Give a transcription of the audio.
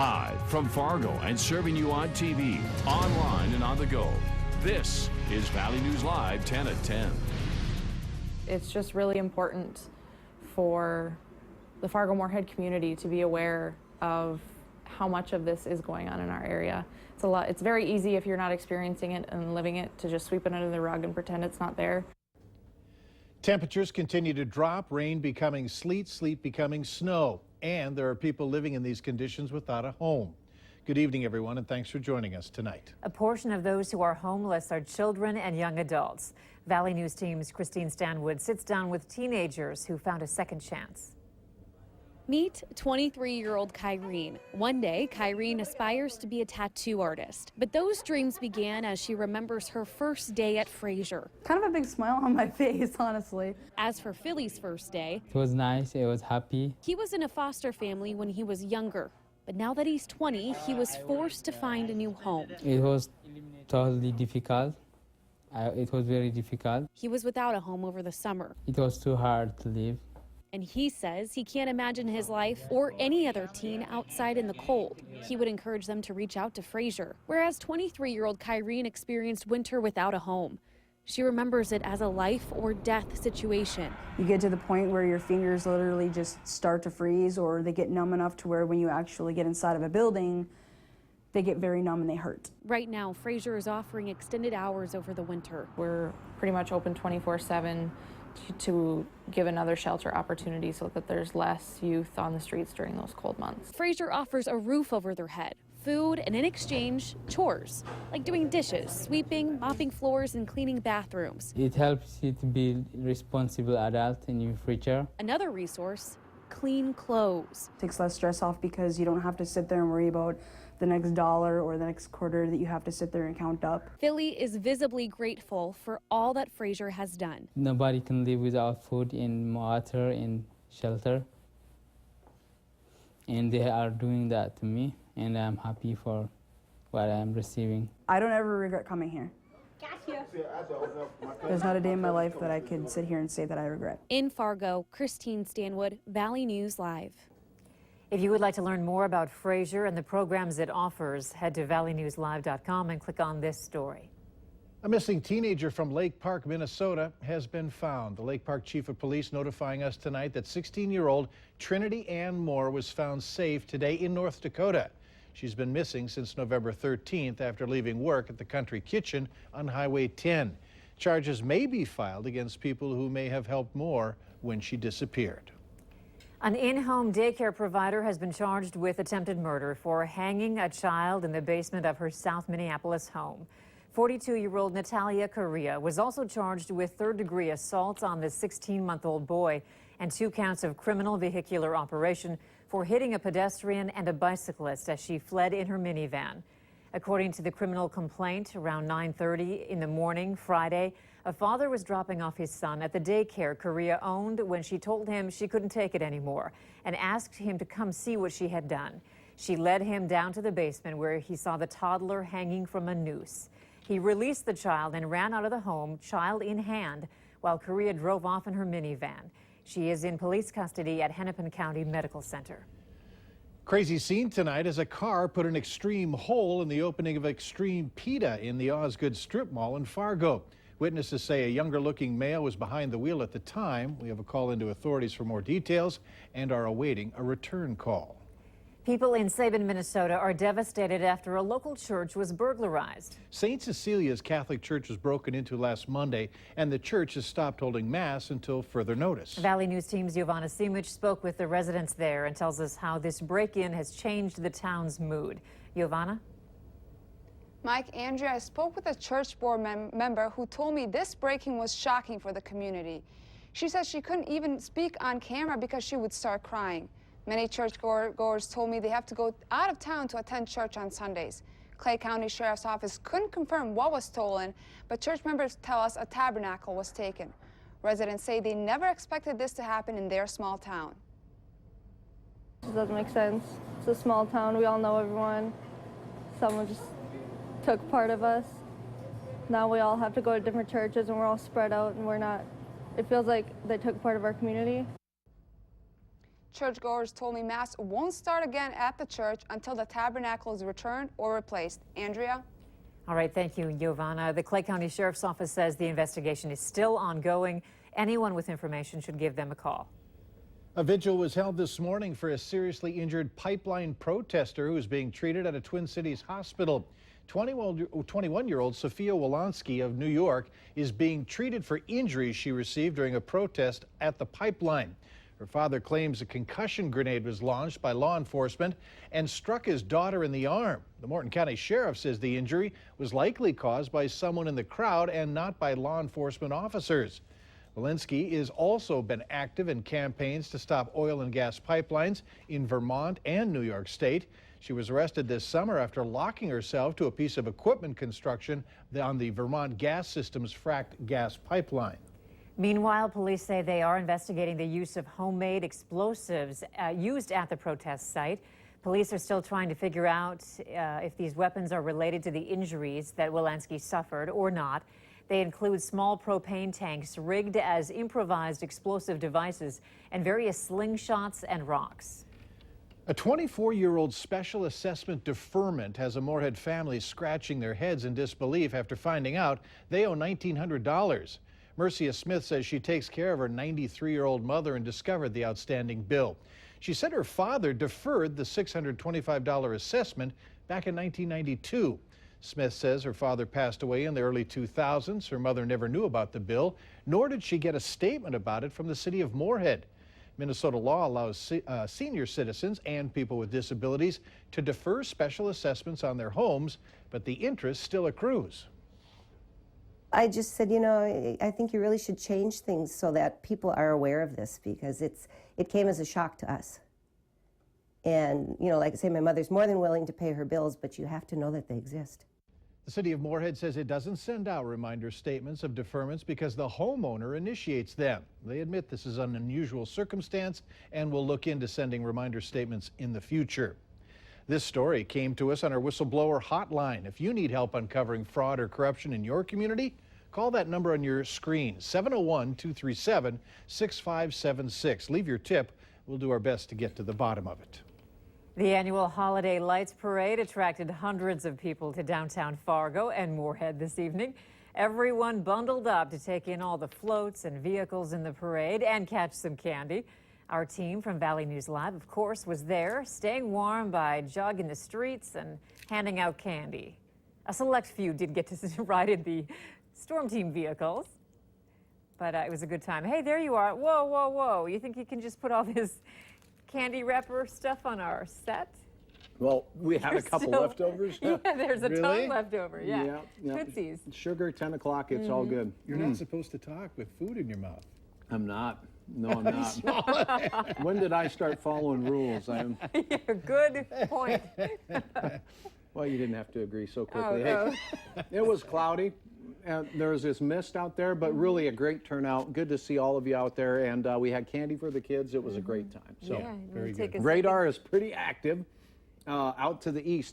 Live from Fargo and serving you on TV, online, and on the go. This is Valley News Live 10 at 10. It's just really important for the Fargo-Moorhead community to be aware of how much of this is going on in our area. It's very easy if you're not experiencing it and living it to just sweep it under the rug and pretend it's not there. Temperatures continue to drop, rain becoming sleet, sleet becoming snow, and there are people living in these conditions without a home. Good evening, everyone, and thanks for joining us tonight. A portion of those who are homeless are children and young adults. Valley News Team's Christine Stanwood sits down with teenagers who found a second chance. Meet 23-year-old Kyrene. One day, Kyrene aspires to be a tattoo artist. But those dreams began as she remembers her first day at Fraser. Kind of a big smile on my face, honestly. As for Philly's first day, it was nice, it was happy. He was in a foster family when he was younger. But now that he's 20, he was forced to find a new home. It was totally difficult. It was very difficult. He was without a home over the summer. It was too hard to live. And he says he can't imagine his life or any other teen outside in the cold. He would encourage them to reach out to Fraser, whereas 23-year-old Kyrene experienced winter without a home. She remembers it as a life or death situation. You get to the point where your fingers literally just start to freeze, or they get numb enough to where when you actually get inside of a building, they get very numb and they hurt. Right now, Fraser is offering extended hours over the winter. We're pretty much open 24/7 to give another shelter opportunity so that there's less youth on the streets during those cold months. Fraser offers a roof over their head, food, and in exchange, chores, like doing dishes, sweeping, mopping floors, and cleaning bathrooms. It helps you to be a responsible adult in your future. Another resource, clean clothes. Takes less stress off because you don't have to sit there and worry about the next dollar or the next quarter that you have to sit there and count up. Philly is visibly grateful for all that Fraser has done. Nobody can live without food and water and shelter. And they are doing that to me, and I'm happy for what I'm receiving. I don't ever regret coming here. There's not a day in my life that I can sit here and say that I regret. In Fargo, Christine Stanwood, Valley News Live. If you would like to learn more about Fraser and the programs it offers, head to valleynewslive.com and click on this story. A missing teenager from Lake Park, Minnesota has been found. The Lake Park Chief of Police notifying us tonight that 16-year-old Trinity Ann Moore was found safe today in North Dakota. She's been missing since November 13th after leaving work at the Country Kitchen on Highway 10. Charges may be filed against people who may have helped Moore when she disappeared. An in-home daycare provider has been charged with attempted murder for hanging a child in the basement of her South Minneapolis home. 42-year-old Natalia Correa was also charged with third-degree assault on the 16-month-old boy and 2 counts of criminal vehicular operation for hitting a pedestrian and a bicyclist as she fled in her minivan. According to the criminal complaint, around 9:30 in the morning Friday, a father was dropping off his son at the daycare Correa owned when she told him she couldn't take it anymore and asked him to come see what she had done. She led him down to the basement where he saw the toddler hanging from a noose. He released the child and ran out of the home, child in hand, while Correa drove off in her minivan. She is in police custody at Hennepin County Medical Center. Crazy scene tonight as a car put an extreme hole in the opening of Extreme Pita in the Osgood Strip Mall in Fargo. Witnesses say a younger-looking male was behind the wheel at the time. We have a call into authorities for more details and are awaiting a return call. People in Sabin, Minnesota are devastated after a local church was burglarized. St. Cecilia's Catholic Church was broken into last Monday, and the church has stopped holding Mass until further notice. Valley News Team's Giovanna Simic spoke with the residents there and tells us how this break-in has changed the town's mood. Giovanna? Mike, Andrea, I spoke with a church board member who told me this break-in was shocking for the community. She says she couldn't even speak on camera because she would start crying. Many churchgoers told me they have to go out of town to attend church on Sundays. Clay County Sheriff's Office couldn't confirm what was stolen, but church members tell us a tabernacle was taken. Residents say they never expected this to happen in their small town. It doesn't make sense. It's a small town. We all know everyone. Someone just took part of us. Now we all have to go to different churches and we're all spread out and we're not. It feels like they took part of our community. Churchgoers told me Mass won't start again at the church until the tabernacle is returned or replaced. Andrea? All right, thank you, Giovanna. The Clay County Sheriff's Office says the investigation is still ongoing. Anyone with information should give them a call. A vigil was held this morning for a seriously injured pipeline protester who is being treated at a Twin Cities hospital. 21-year-old Sophia Wolanski of New York is being treated for injuries she received during a protest at the pipeline. Her father claims a concussion grenade was launched by law enforcement and struck his daughter in the arm. The Morton County Sheriff says the injury was likely caused by someone in the crowd and not by law enforcement officers. Wolanski has also been active in campaigns to stop oil and gas pipelines in Vermont and New York State. She was arrested this summer after locking herself to a piece of equipment construction on the Vermont gas system's fracked gas pipeline. Meanwhile, police say they are investigating the use of homemade explosives used at the protest site. Police are still trying to figure out if these weapons are related to the injuries that Wolanski suffered or not. They include small propane tanks rigged as improvised explosive devices and various slingshots and rocks. A 24-year-old special assessment deferment has a Moorhead family scratching their heads in disbelief after finding out they owe $1,900. Mercia Smith says she takes care of her 93-year-old mother and discovered the outstanding bill. She said her father deferred the $625 assessment back in 1992. Smith says her father passed away in the early 2000s. Her mother never knew about the bill, nor did she get a statement about it from the city of Moorhead. Minnesota law allows senior citizens and people with disabilities to defer special assessments on their homes, but the interest still accrues. I just said, you know, I think you really should change things so that people are aware of this, because it came as a shock to us. And, you know, like I say, my mother's more than willing to pay her bills, but you have to know that they exist. The city of Moorhead says it doesn't send out reminder statements of deferments because the homeowner initiates them. They admit this is an unusual circumstance and will look into sending reminder statements in the future. This story came to us on our whistleblower hotline. If you need help uncovering fraud or corruption in your community, call that number on your screen, 701-237-6576. Leave your tip. We'll do our best to get to the bottom of it. The annual Holiday Lights Parade attracted hundreds of people to downtown Fargo and Moorhead this evening. Everyone bundled up to take in all the floats and vehicles in the parade and catch some candy. Our team from Valley News Live, of course, was there, staying warm by jogging the streets and handing out candy. A select few did get to ride in the Storm Team vehicles, but it was a good time. Hey, there you are. Whoa, whoa, whoa. You think you can just put all this candy wrapper stuff on our set? Well, we had a couple leftovers. Yeah, there's a Really? ton left over. Yeah. Tootsies. Sugar, 10 o'clock, it's all good. You're not supposed to talk with food in your mouth. I'm not. No, I'm not. When did I start following rules? Yeah, good point. Well, you didn't have to agree so quickly. Oh, Hey, it was cloudy. There was this mist out there, but really a great turnout. Good to see all of you out there. And we had candy for the kids. It was a great time. So Yeah, very take good. a radar is pretty active out to the east.